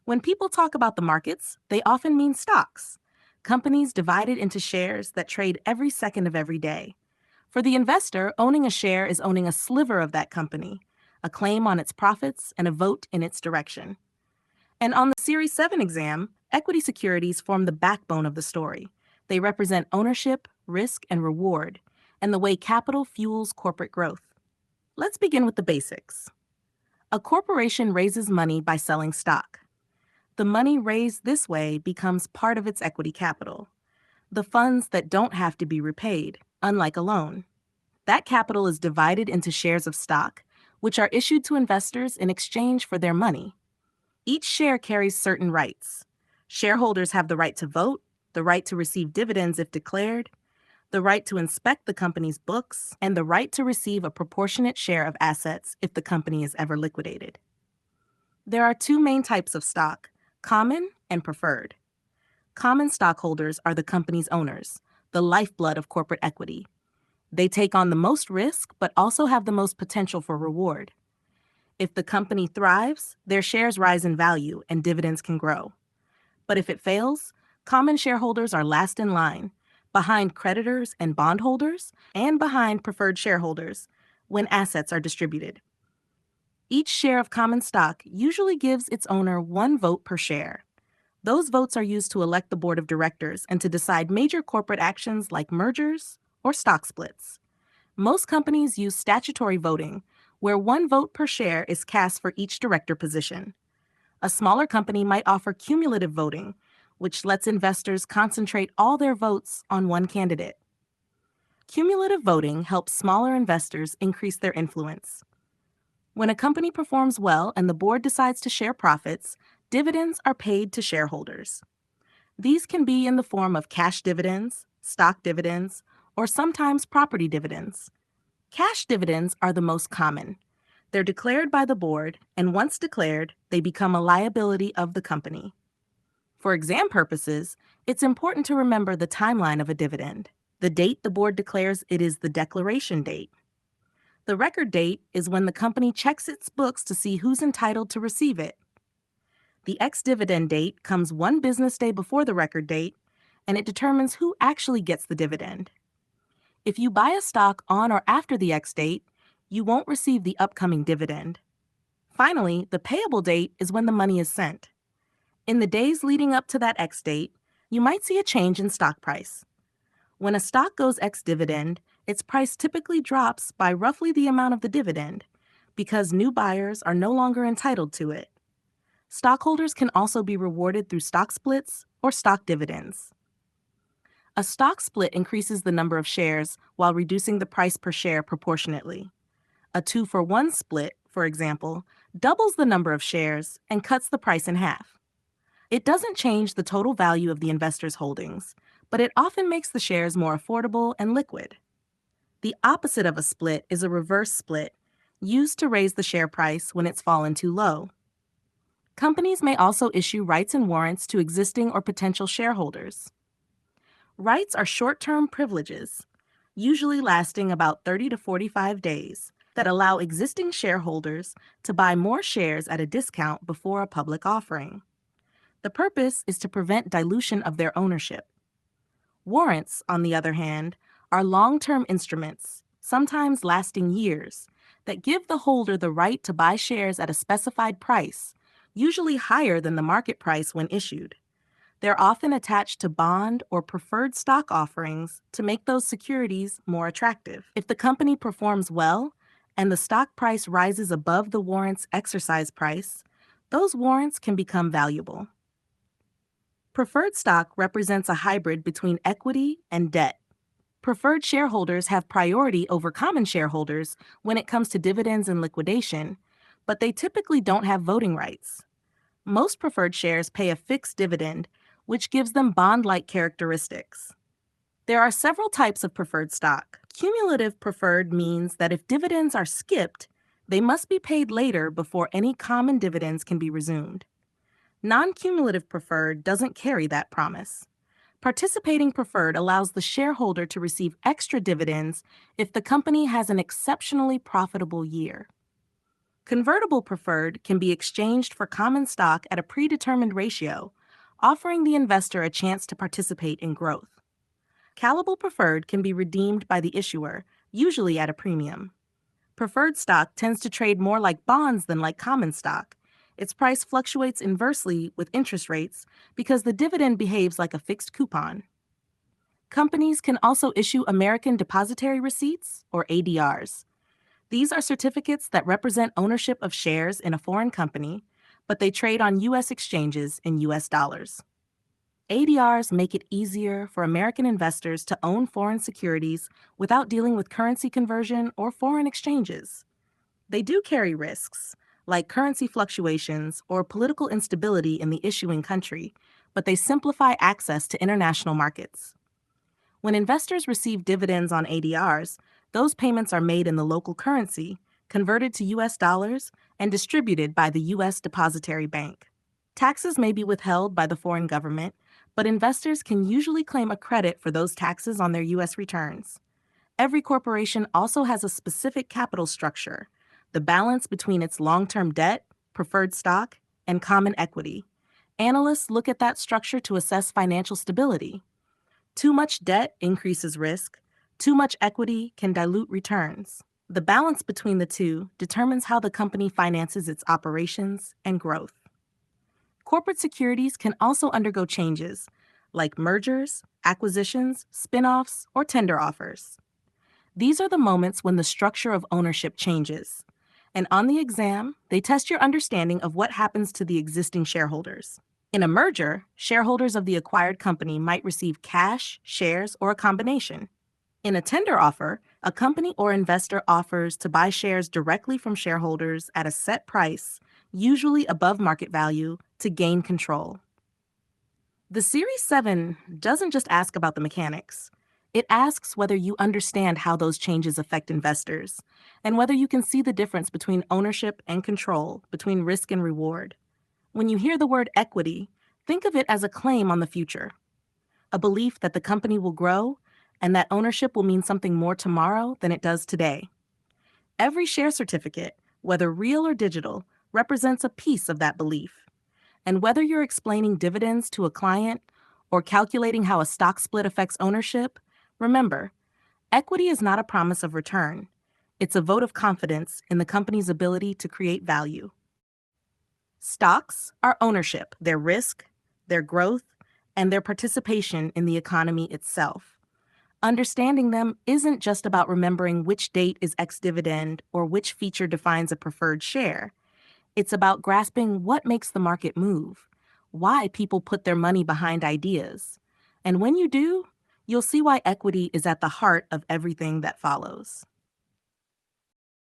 When people talk about the markets, they often mean stocks, companies divided into shares that trade every second of every day. For the investor, owning a share is owning a sliver of that company, a claim on its profits, and a vote in its direction. And on the Series 7 exam, equity securities form the backbone of the story. They represent ownership, risk, and reward, and the way capital fuels corporate growth. Let's begin with the basics. A corporation raises money by selling stock. The money raised this way becomes part of its equity capital, the funds that don't have to be repaid, unlike a loan. That capital is divided into shares of stock, which are issued to investors in exchange for their money. Each share carries certain rights. Shareholders have the right to vote, the right to receive dividends if declared, the right to inspect the company's books, and the right to receive a proportionate share of assets if the company is ever liquidated. There are two main types of stock: common and preferred. Common stockholders are the company's owners, the lifeblood of corporate equity. They take on the most risk, but also have the most potential for reward. If the company thrives, their shares rise in value and dividends can grow. But if it fails, common shareholders are last in line, behind creditors and bondholders, and behind preferred shareholders when assets are distributed. Each share of common stock usually gives its owner one vote per share. Those votes are used to elect the board of directors and to decide major corporate actions like mergers or stock splits. Most companies use statutory voting, where one vote per share is cast for each director position. A smaller company might offer cumulative voting, which lets investors concentrate all their votes on one candidate. Cumulative voting helps smaller investors increase their influence. When a company performs well and the board decides to share profits, dividends are paid to shareholders. These can be in the form of cash dividends, stock dividends, or sometimes property dividends. Cash dividends are the most common. They're declared by the board, and once declared, they become a liability of the company. For exam purposes, it's important to remember the timeline of a dividend. The date the board declares it is the declaration date. The record date is when the company checks its books to see who's entitled to receive it. The ex-dividend date comes one business day before the record date, and it determines who actually gets the dividend. If you buy a stock on or after the X date, you won't receive the upcoming dividend. Finally, the payable date is when the money is sent. In the days leading up to that X date, you might see a change in stock price. When a stock goes ex-dividend, its price typically drops by roughly the amount of the dividend because new buyers are no longer entitled to it. Stockholders can also be rewarded through stock splits or stock dividends. A stock split increases the number of shares while reducing the price per share proportionately. A 2-for-1 split, for example, doubles the number of shares and cuts the price in half. It doesn't change the total value of the investor's holdings, but it often makes the shares more affordable and liquid. The opposite of a split is a reverse split, used to raise the share price when it's fallen too low. Companies may also issue rights and warrants to existing or potential shareholders. Rights are short-term privileges, usually lasting about 30 to 45 days, that allow existing shareholders to buy more shares at a discount before a public offering. The purpose is to prevent dilution of their ownership. Warrants, on the other hand, are long-term instruments, sometimes lasting years, that give the holder the right to buy shares at a specified price, usually higher than the market price when issued. They're often attached to bond or preferred stock offerings to make those securities more attractive. If the company performs well and the stock price rises above the warrant's exercise price, those warrants can become valuable. Preferred stock represents a hybrid between equity and debt. Preferred shareholders have priority over common shareholders when it comes to dividends and liquidation, but they typically don't have voting rights. Most preferred shares pay a fixed dividend, which gives them bond-like characteristics. There are several types of preferred stock. Cumulative preferred means that if dividends are skipped, they must be paid later before any common dividends can be resumed. Non-cumulative preferred doesn't carry that promise. Participating preferred allows the shareholder to receive extra dividends if the company has an exceptionally profitable year. Convertible preferred can be exchanged for common stock at a predetermined ratio, offering the investor a chance to participate in growth. Callable preferred can be redeemed by the issuer, usually at a premium. Preferred stock tends to trade more like bonds than like common stock. Its price fluctuates inversely with interest rates because the dividend behaves like a fixed coupon. Companies can also issue American Depositary Receipts, or ADRs. These are certificates that represent ownership of shares in a foreign company, but they trade on U.S. exchanges in U.S. dollars. ADRs make it easier for American investors to own foreign securities without dealing with currency conversion or foreign exchanges. They do carry risks, like currency fluctuations or political instability in the issuing country, but they simplify access to international markets. When investors receive dividends on ADRs, those payments are made in the local currency, converted to U.S. dollars, and distributed by the U.S. Depositary Bank. Taxes may be withheld by the foreign government, but investors can usually claim a credit for those taxes on their U.S. returns. Every corporation also has a specific capital structure, the balance between its long-term debt, preferred stock, and common equity. Analysts look at that structure to assess financial stability. Too much debt increases risk. Too much equity can dilute returns. The balance between the two determines how the company finances its operations and growth. Corporate securities can also undergo changes, like mergers, acquisitions, spin-offs, or tender offers. These are the moments when the structure of ownership changes. And on the exam, they test your understanding of what happens to the existing shareholders. In a merger, shareholders of the acquired company might receive cash, shares, or a combination. In a tender offer, a company or investor offers to buy shares directly from shareholders at a set price, usually above market value, to gain control. The Series 7 doesn't just ask about the mechanics. It asks whether you understand how those changes affect investors, and whether you can see the difference between ownership and control, between risk and reward. When you hear the word equity, think of it as a claim on the future, a belief that the company will grow and that ownership will mean something more tomorrow than it does today. Every share certificate, whether real or digital, represents a piece of that belief. And whether you're explaining dividends to a client or calculating how a stock split affects ownership, remember, equity is not a promise of return. It's a vote of confidence in the company's ability to create value. Stocks are ownership, their risk, their growth, and their participation in the economy itself. Understanding them isn't just about remembering which date is ex-dividend or which feature defines a preferred share. It's about grasping what makes the market move, why people put their money behind ideas. And when you do, you'll see why equity is at the heart of everything that follows.